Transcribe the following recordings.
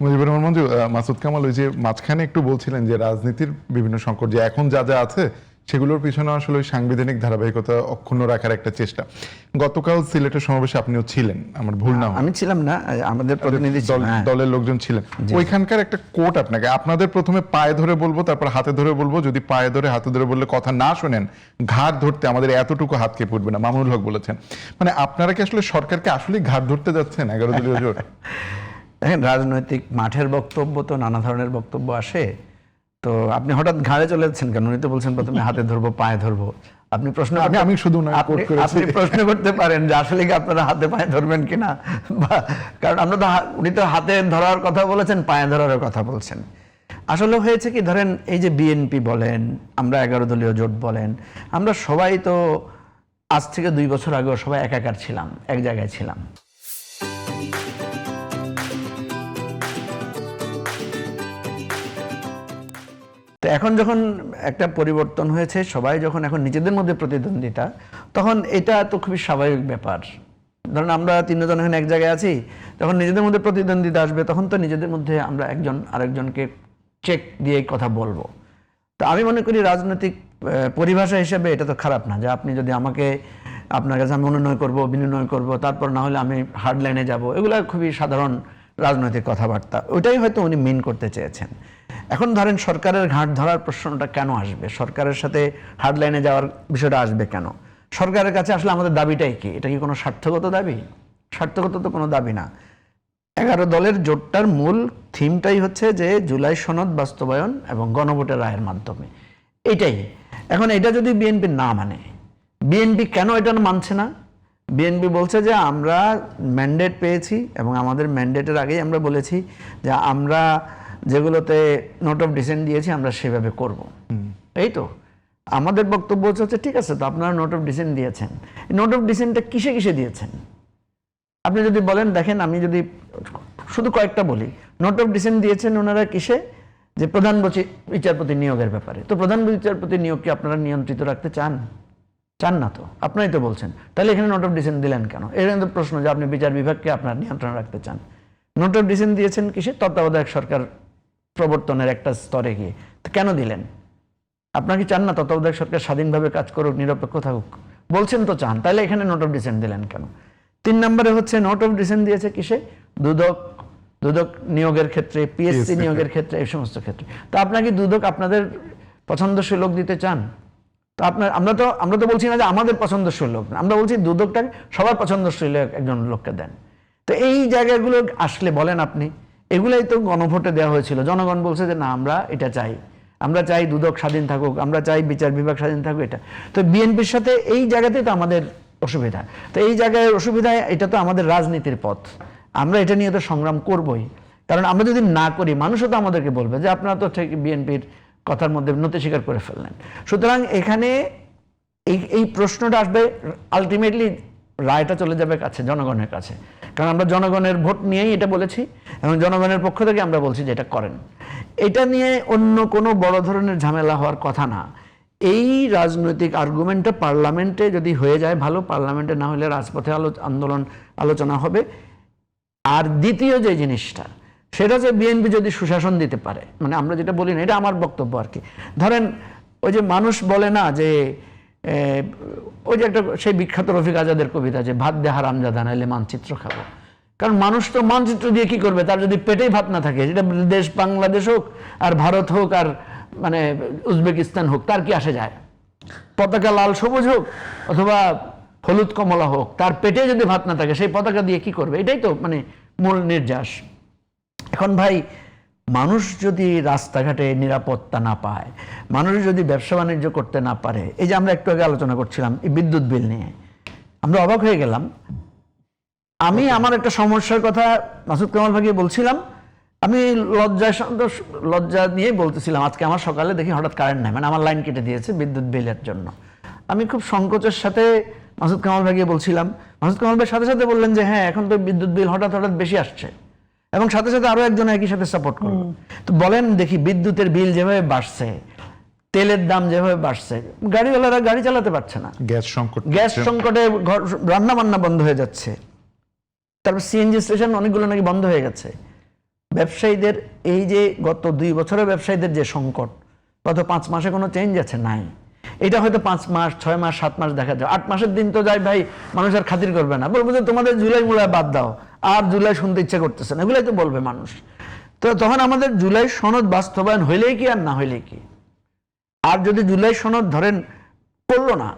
মুজিবুর রহমান মঞ্জু, মাসুদ কামাল ওই যে মাঝখানে একটু বলছিলেন যে রাজনীতির বিভিন্ন সংকট যে এখন যা যা আছে সেগুলোর পিছনে আসলে ওই সাংবিধানিক ধারাবাহিকতা অক্ষুণ্ণ রাখার একটা চেষ্টা। গতকাল সিলেটের সমাবেশে আপনিও ছিলেন, আমার ভুল না হয়। আমি ছিলাম না, আমাদের প্রতিনিধি দলের লোকজন ছিলেন। ওইখানকার একটা কোট আপনাকে, আপনাদের প্রথমে পায়ে ধরে বলবো, তারপর হাতে ধরে বলবো, যদি পায়ে ধরে হাতে ধরে বললে কথা না শোনেন ঘাট ধরতে আমাদের এতটুকু হাত কে পড়বে না, মামুনুল হক বলেছেন। মানে আপনারা কি আসলে সরকারকে আসলে ঘাট ধরতে যাচ্ছেন 11 দলীয় জোট? দেখেন, রাজনৈতিক মাঠের বক্তব্য তো নানা ধরনের বক্তব্য আসে। তো আপনি হঠাৎ ঘাড়ে চলে যাচ্ছেন কেন? উনি তো বলছেন প্রথমে হাতে ধরবো, পায়ে ধরবো। আপনি প্রশ্ন আমি শুধু না, আপনি প্রশ্ন করতে পারেন যে আসলে কি আপনারা হাতে পায়ে ধরবেন কিনা, কারণ আমরা তো উনি তো হাতে ধরার কথা বলেছেন, পায়ে ধরার কথা বলছেন। আসলে হয়েছে কি, ধরেন এই যে বিএনপি বলেন, আমরা 11 দলীয় জোট বলেন, আমরা সবাই তো আজ থেকে 2 বছর আগেও সবাই একাকার ছিলাম, এক জায়গায় ছিলাম। তো এখন যখন একটা পরিবর্তন হয়েছে, সবাই যখন এখন নিজেদের মধ্যে প্রতিদ্বন্দ্বিতা, তখন এটা তো খুবই স্বাভাবিক ব্যাপার। ধরেন আমরা 3 জন এখন এক জায়গায় আছি, যখন নিজেদের মধ্যে প্রতিদ্বন্দ্বিতা আসবে তখন তো নিজেদের মধ্যে আমরা একজন আরেকজনকে চেক দিয়ে কথা বলবো। তো আমি মনে করি রাজনৈতিক পরিভাষা হিসেবে এটা তো খারাপ না, যে আপনি যদি আমাকে, আপনার কাছে আমি অনুনয় করবো, বিনিময় করবো, তারপর না হলে আমি হার্ড লাইনে যাবো, এগুলো খুবই সাধারণ রাজনৈতিক কথাবার্তা। ওইটাই হয়তো উনি মিন করতে চেয়েছেন। এখন ধরেন সরকারের ঘাট ধরার প্রশ্নটা কেন আসবে, সরকারের সাথে হার্ড লাইনে যাওয়ার বিষয়টা আসবে কেন? সরকারের কাছে আসলে আমাদের দাবিটাই কি? এটা কি কোনো স্বার্থগত দাবি? স্বার্থগত তো কোনো দাবি না। 11 দলের জোটটার মূল থিমটাই হচ্ছে যে জুলাই সনদ বাস্তবায়ন এবং গণভোটের রায়ের মাধ্যমে, এটাই। এখন এটা যদি বিএনপি না মানে, বিএনপি কেন এটা মানছে না? বিএনপি বলছে যে আমরা ম্যান্ডেট পেয়েছি এবং আমাদের ম্যান্ডেটের আগেই আমরা বলেছি যে আমরা যেগুলোতে নোট অফ ডিসেন্ট দিয়েছি আমরা সেভাবে করব। এই তো আমাদের বক্তব্য হচ্ছে, ঠিক আছে, তো আপনারা নোট অফ ডিসেন্ট দিয়েছেন, নোট অফ ডিসেন্টটা কিসে কিসে দিয়েছেন? আপনি যদি বলেন, দেখেন আমি যদি শুধু কয়েকটা বলি, নোট অফ ডিসেন্ট দিয়েছেন ওনারা কিসে? যে প্রধান বিচারপতি নিয়োগের ব্যাপারে। তো প্রধান বিচারপতি নিয়োগ কি আপনারা নিয়ন্ত্রিত রাখতে চান? চান না তো, আপনারাই তো বলছেন। তাহলে এখানে নোট অফ ডিসেন্ট দিলেন কেন? এর কিন্তু প্রশ্ন যে আপনি বিচার বিভাগকে আপনার নিয়ন্ত্রণ রাখতে চান। নোট অফ ডিসেন্ট দিয়েছেন কিসে? তত্ত্বাবধায়ক সরকার প্রবর্তনের একটা স্তরে গিয়ে। তো কেন দিলেন? আপনার কি চান না তত্ত্বাবধায়ক সরকার স্বাধীনভাবে কাজ করুক, নিরপেক্ষ থাকুক? বলছেন তো চান, তাহলে এখানে নোট অফ ডিসেন্ট দিলেন কেন? 3 নম্বরে হচ্ছে নোট অফ ডিসেন্ট দিয়েছে কিসে? দুদক নিয়োগের ক্ষেত্রে, পিএসসি নিয়োগের ক্ষেত্রে, এই সমস্ত ক্ষেত্রে। তো আপনার কি দুদক আপনাদের পছন্দসই লোক দিতে চান? তো আমরা তো বলছি না যে আমাদের পছন্দসই লোক না, আমরা বলছি দুদকটাকে সবার পছন্দসই একজন লোককে দেন। তো এই জায়গাগুলো আসলে বলেন আপনি, এগুলাই তো গণভোটে দেওয়া হয়েছিল। জনগণ বলছে যে না, আমরা এটা চাই, আমরা চাই দুদক স্বাধীন থাকুক, আমরা চাই বিচার বিভাগ স্বাধীন থাকুক। এটা তো বিএনপির সাথে এই জায়গাতেই তো আমাদের অসুবিধা। তো এই জায়গায় অসুবিধায়, এটা তো আমাদের রাজনীতির পথ, আমরা এটা নিয়ে তো সংগ্রাম করবই। কারণ আমরা যদি না করি, মানুষও তো আমাদেরকে বলবে যে আপনারা তো ঠিক বিএনপির কথার মধ্যে নতি স্বীকার করে ফেললেন। সুতরাং এখানে এই প্রশ্নটা আসবে, আলটিমেটলি রায়টা চলে যাবে কাছে, জনগণের কাছে। কারণ আমরা জনগণের ভোট নিয়েই এটা বলেছি এবং জনগণের পক্ষ থেকে আমরা বলছি যে এটা করেন। এটা নিয়ে অন্য কোনো বড় ধরনের ঝামেলা হওয়ার কথা না। এই রাজনৈতিক আর্গুমেন্টটা পার্লামেন্টে যদি হয়ে যায় ভালো, পার্লামেন্টে না হলে রাজপথে আলোচনা হবে। আর দ্বিতীয় যে জিনিসটা, সেটা হচ্ছে বিএনপি যদি সুশাসন দিতে পারে, মানে আমরা যেটা বলি না, এটা আমার বক্তব্য আর কি। ধরেন ওই যে মানুষ বলে না যে ওই যে একটা সেই বিখ্যাত রফিক আজাদের কবিতা, যে ভাত দে হারামজাদা নাইলে মানচিত্র খাবো। কারণ মানুষ তো মানচিত্র দিয়ে কি করবে? তার যদি পেটেই ভাত না থাকে, যেটা দেশ বাংলাদেশ হোক আর ভারত হোক আর মানে উজবেকিস্তান হোক, তার কি আসে যায়? পতাকা লাল সবুজ হোক অথবা হলুদ কমলা হোক, তার পেটে যদি ভাত না থাকে, সেই পতাকা দিয়ে কি করবে? এটাই তো মানে মূল নির্যাস। এখন ভাই, মানুষ যদি রাস্তাঘাটে নিরাপত্তা না পায়, মানুষ যদি ব্যবসা বাণিজ্য করতে না পারে, এই যে আমরা একটু আগে আলোচনা করছিলাম এই বিদ্যুৎ বিল নিয়ে, আমরা অবাক হয়ে গেলাম। আমি আমার একটা সমস্যার কথা মাসুদ কামাল ভাইকে বলছিলাম, আমি লজ্জা নিয়ে বলতেছিলাম, আজকে আমার সকালে দেখি হঠাৎ কারেন্ট নাই, মানে আমার লাইন কেটে দিয়েছে বিদ্যুৎ বিলের জন্য। আমি খুব সংকোচের সাথে মাসুদ কামাল ভাইকে বলছিলাম। মাসুদ কামাল ভাই সাথে সাথে বললেন যে হ্যাঁ, এখন তো বিদ্যুৎ বিল হঠাৎ বেশি আসছে, এবং সাথে সাথে আরো একজন একই সাথে সাপোর্ট করলো। তো বলেন দেখি, বিদ্যুতের বিল যেভাবে বাড়ছে, তেলের দাম যেভাবে বাড়ছে, গাড়িওয়ালারা গাড়ি চালাতে পারছে না, গ্যাস সংকটে রান্না বান্না বন্ধ হয়ে যাচ্ছে, তারপর সিএনজি স্টেশন অনেকগুলো নাকি বন্ধ হয়ে গেছে। ব্যবসায়ীদের এই যে গত 2 বছরের ব্যবসায়ীদের যে সংকট, গত 5 মাসে কোনো চেঞ্জ আছে নাই। এটা হয়তো 5 মাস 6 মাস 7 মাস দেখা যায়, 8 মাসের দিন তো যায় ভাই, মানুষ আর খাতির করবে না, বলবো যে তোমাদের জুলাই মুলাই বাদ দাও, আর জুলাই শুনতে ইচ্ছে করতেছে না, এগুলাই তো বলবে মানুষ। তো তখন আমাদের জুলাই সনদ বাস্তবায়ন হইলেই কি আর না হইলেই কি। আর যদি জুলাই সনদ ধরেন করলো না,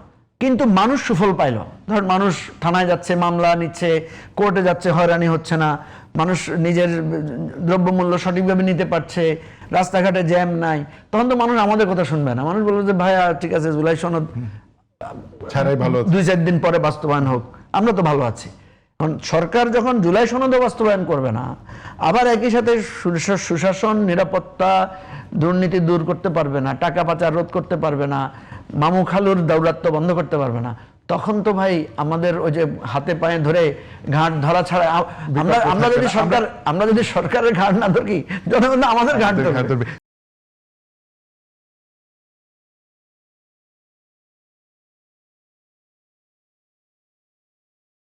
কিন্তু মানুষ সুফল পাইলো, ধরেন মানুষ থানায় যাচ্ছে, মামলা নিচ্ছে, কোর্টে যাচ্ছে, হয়রানি হচ্ছে না, মানুষ নিজের দ্রব্যমূল্য সঠিকভাবে নিতে পারছে, রাস্তাঘাটে জ্যাম নাই, তখন তো মানুষ আমাদের কথা শুনবে না। মানুষ বলবে যে ভাইয়া ঠিক আছে, জুলাই সনদ ছাড়াই ভালো 2-4 দিন পরে বাস্তবায়ন হোক, আমরা তো ভালো আছি। এখন সরকার যখন জুলাই সনদও বাস্তবায়ন করবে না, আবার একই সাথে সুশাসন, নিরাপত্তা, দুর্নীতি দূর করতে পারবে না, টাকা পাচার রোধ করতে পারবে না, মামু খালুর দৌরাত্ম্য বন্ধ করতে পারবে না, তখন তো ভাই আমাদের ওই যে হাতে পায়ে ধরে ঘাট ধরা ছাড়া আমরা যদি সরকারের ঘাট না ধরি, জনগণ আমাদের ঘাট ধরবে।